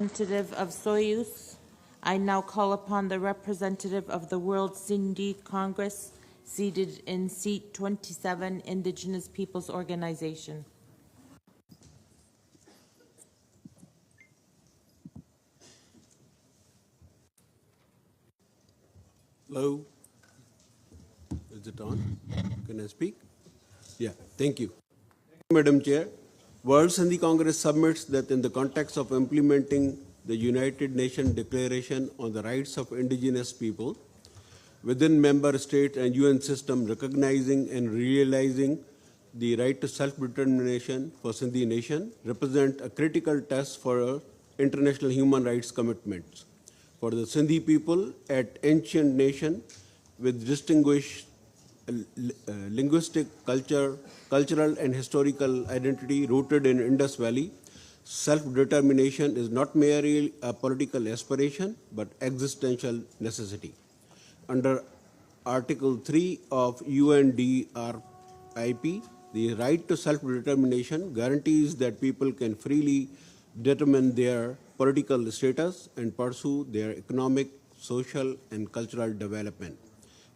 Representative of Soyuz. I now call upon the representative of the World Sindhi Congress, seated in seat 27, Indigenous Peoples Organization. Hello. Is it on? Can I speak? Yeah, thank you. Madam Chair, World Sindhi Congress submits that in the context of implementing the United Nations Declaration on the Rights of Indigenous People, within member states and UN system recognizing and realizing the right to self-determination for Sindhi nation represent a critical test for international human rights commitments. For the Sindhi people, at ancient nation with distinguished linguistic, cultural and historical identity rooted in Indus Valley, self-determination is not merely a political aspiration, but existential necessity. Under Article 3 of UNDRIP, the right to self-determination guarantees that people can freely determine their political status and pursue their economic, social, and cultural development.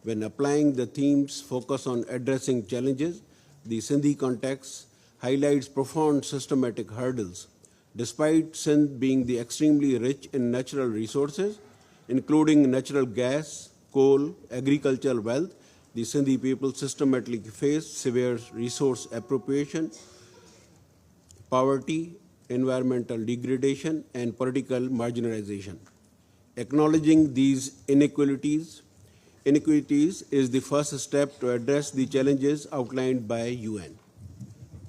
When applying the themes focus on addressing challenges, the Sindhi context highlights profound systematic hurdles. Despite Sindh being extremely rich in natural resources, including natural gas, coal, agricultural wealth, the Sindhi people systematically face severe resource appropriation, poverty, environmental degradation, and political marginalization. Acknowledging these inequities is the first step to address the challenges outlined by UN.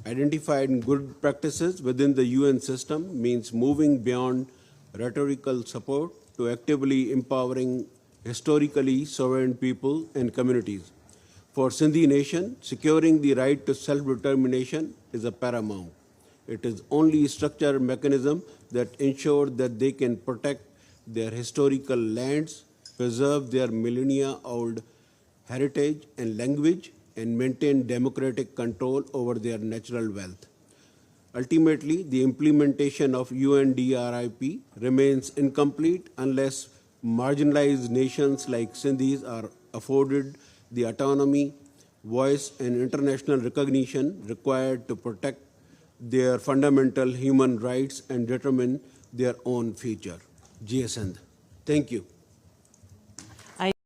Identifying good practices within the UN system means moving beyond rhetorical support to actively empowering historically sovereign people and communities. For Sindhi nation, securing the right to self-determination is a paramount. It is only structured mechanism that ensures that they can protect their historical lands, preserve their millennia-old heritage and language, and maintain democratic control over their natural wealth. Ultimately, the implementation of UNDRIP remains incomplete unless marginalized nations like Sindhis are afforded the autonomy, voice, and international recognition required to protect their fundamental human rights and determine their own future. Jai Sindh. Thank you.